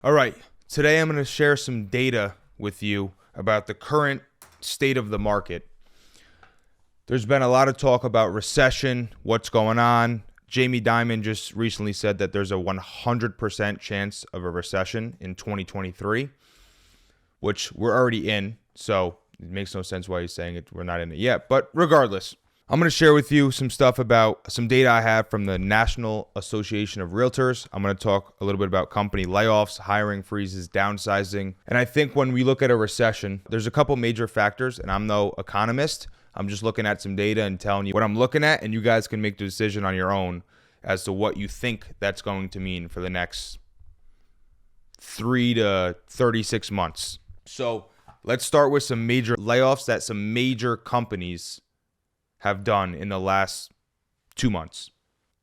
All right, today I'm going to share some data with you about the current state of the market. There's been a lot of talk about recession, what's going on. Jamie Dimon just recently said that there's a 100% chance of a recession in 2023, which we're already in, so it makes no sense why he's saying it. We're not in it yet, but regardless, I'm going to share with you some stuff about some data I have from the National Association of Realtors. I'm going to talk a little bit about company layoffs, hiring freezes, downsizing. And I think when we look at a recession, there's a couple major factors, and I'm no economist. I'm just looking at some data and telling you what I'm looking at, and you guys can make the decision on your own as to what you think that's going to mean for the next 3 to 36 months. So let's start with some major layoffs that some major companies have done in the last 2 months.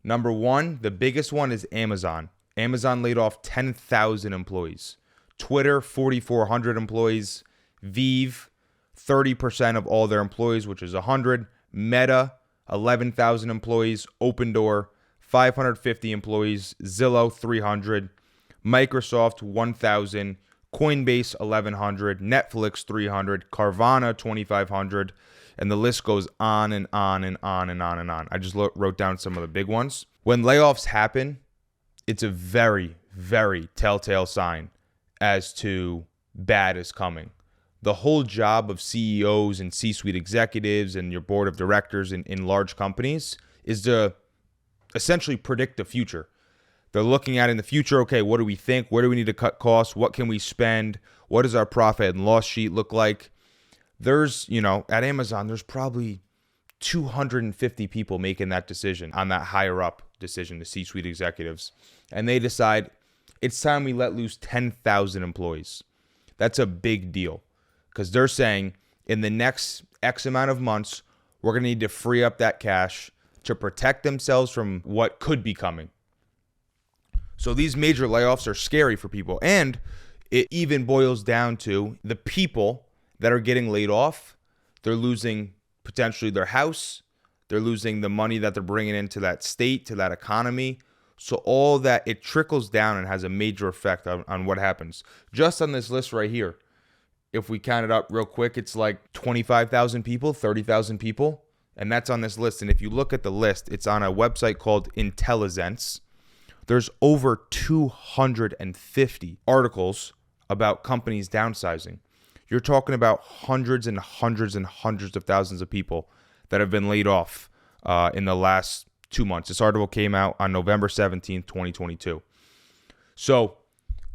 Number one, the biggest one is Amazon. Amazon laid off 10,000 employees. Twitter, 4,400 employees. Vive, 30% of all their employees, which is 100. Meta, 11,000 employees. Opendoor, 550 employees. Zillow, 300. Microsoft, 1,000. Coinbase, 1,100. Netflix, 300. Carvana, 2,500. And the list goes on and on and on and on and on. I just wrote down some of the big ones. When layoffs happen, it's a very, very telltale sign as to bad is coming. The whole job of CEOs and C-suite executives and your board of directors in large companies is to essentially predict the future. They're looking at in the future, okay, what do we think? Where do we need to cut costs? What can we spend? What does our profit and loss sheet look like? There's, at Amazon, there's probably 250 people making that decision on that higher up decision, the C-suite executives. And they decide it's time we let loose 10,000 employees. That's a big deal because they're saying in the next X amount of months, we're going to need to free up that cash to protect themselves from what could be coming. So these major layoffs are scary for people. And it even boils down to the people that are getting laid off. They're losing potentially their house. They're losing the money that they're bringing into that state, to that economy. So all that, it trickles down and has a major effect on what happens. Just on this list right here, if we count it up real quick, it's like 25,000 people, 30,000 people. And that's on this list. And if you look at the list, it's on a website called Intelligence. There's over 250 articles about companies downsizing. You're talking about hundreds and hundreds and hundreds of thousands of people that have been laid off in the last 2 months. This article came out on November 17th, 2022. So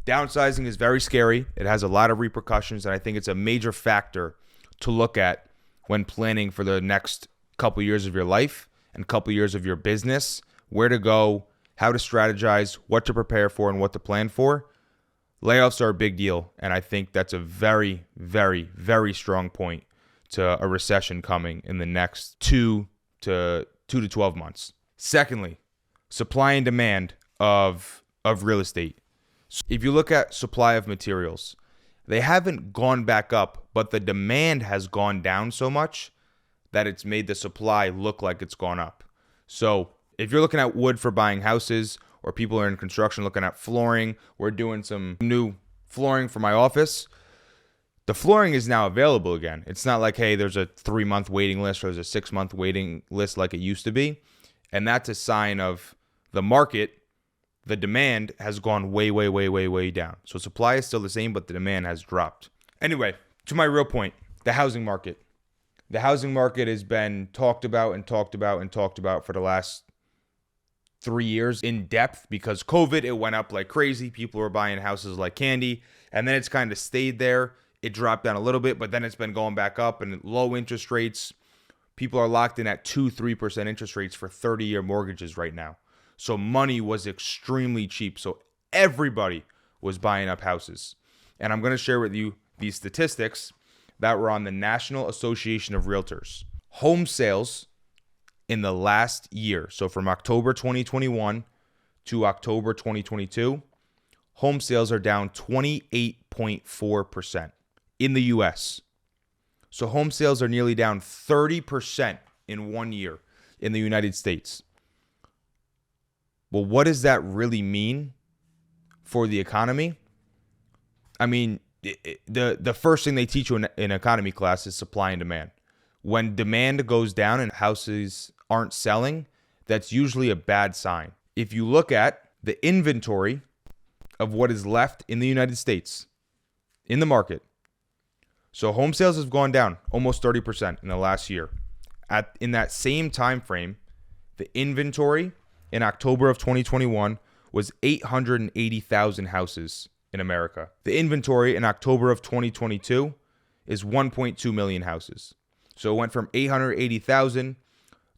downsizing is very scary. It has a lot of repercussions, and I think it's a major factor to look at when planning for the next couple years of your life and couple years of your business, where to go, how to strategize, what to prepare for, and what to plan for. Layoffs are a big deal, and I think that's a very, very, very strong point to a recession coming in the next 2 to 12 months. Secondly, supply and demand of real estate. So if you look at supply of materials, they haven't gone back up, but the demand has gone down so much that it's made the supply look like it's gone up. So if you're looking at wood for buying houses, or people are in construction looking at flooring, we're doing some new flooring for my office. The flooring is now available again. It's not like, hey, there's a 3-month waiting list or there's a 6-month waiting list like it used to be. And that's a sign of the market. The demand has gone way, way, way, way, way down. So supply is still the same, but the demand has dropped. Anyway, to my real point, the housing market. The housing market has been talked about and talked about and talked about for the last 3 years in depth because COVID, it went up like crazy. People were buying houses like candy, and then it's kind of stayed there. It dropped down a little bit, but then it's been going back up, and low interest rates. People are locked in at 2-3% interest rates for 30-year mortgages right now. So money was extremely cheap. So everybody was buying up houses. And I'm going to share with you these statistics that were on the National Association of Realtors. Home sales in the last year, so from October 2021 to October 2022, home sales are down 28.4% in the US. So home sales are nearly down 30% in 1 year in the United States. Well, what does that really mean for the economy? I mean, the first thing they teach you in economy class is supply and demand. When demand goes down and houses aren't selling, that's usually a bad sign. If you look at the inventory of what is left in the United States in the market, so home sales have gone down almost 30% in the last year. In that same time frame, the inventory in October of 2021 was 880,000 houses in America. The inventory in October of 2022 is 1.2 million houses. So it went from 880,000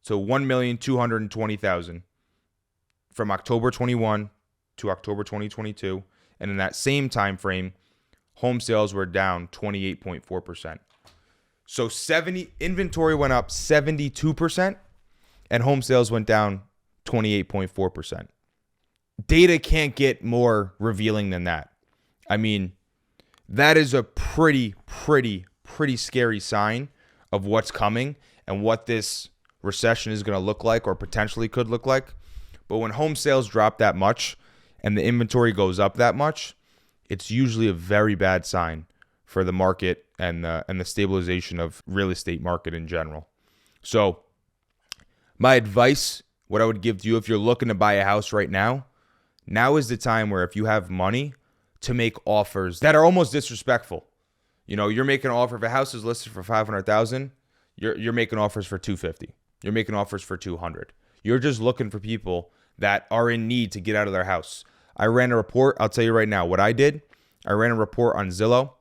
to 1,220,000 from October 21 to October 2022. And in that same time frame, home sales were down 28.4%. So inventory went up 72% and home sales went down 28.4%. Data can't get more revealing than that. I mean, that is a pretty scary sign of what's coming and what this recession is going to look like or potentially could look like. But when home sales drop that much and the inventory goes up that much, it's usually a very bad sign for the market and the stabilization of real estate market in general. So my advice, what I would give to you if you're looking to buy a house right now is the time where if you have money to make offers that are almost disrespectful. You know, you're making an offer if a house is listed for $500,000, you're making offers for $250. You're making offers for $200. You're just looking for people that are in need to get out of their house. I ran a report. I'll tell you right now what I did. I ran a report on Zillow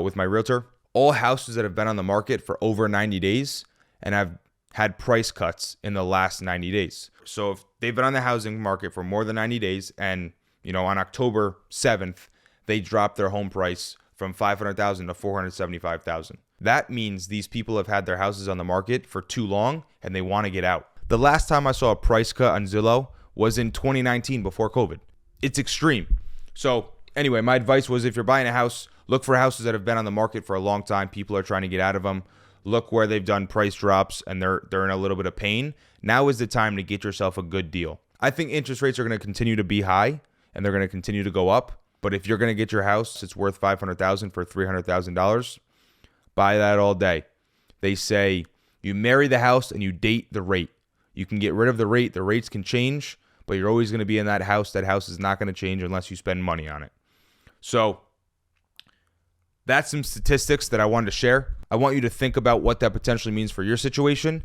with my realtor. All houses that have been on the market for over 90 days and have had price cuts in the last 90 days. So if they've been on the housing market for more than 90 days and, you know, on October 7th, they dropped their home price from $500,000 to $475,000. That means these people have had their houses on the market for too long and they want to get out. The last time I saw a price cut on Zillow was in 2019 before COVID. It's extreme. So anyway, my advice was if you're buying a house, look for houses that have been on the market for a long time. People are trying to get out of them. Look where they've done price drops and they're in a little bit of pain. Now is the time to get yourself a good deal. I think interest rates are going to continue to be high and they're going to continue to go up. But if you're going to get your house, it's worth $500,000 for $300,000. Buy that all day. They say you marry the house and you date the rate. You can get rid of the rate. The rates can change, but you're always going to be in that house. That house is not going to change unless you spend money on it. So that's some statistics that I wanted to share. I want you to think about what that potentially means for your situation.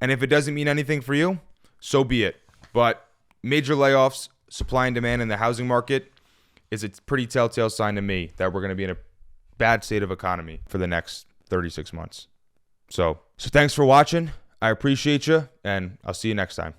And if it doesn't mean anything for you, so be it. But major layoffs, supply and demand in the housing market is a pretty telltale sign to me that we're going to be in a bad state of economy for the next 36 months. So thanks for watching. I appreciate you, and I'll see you next time.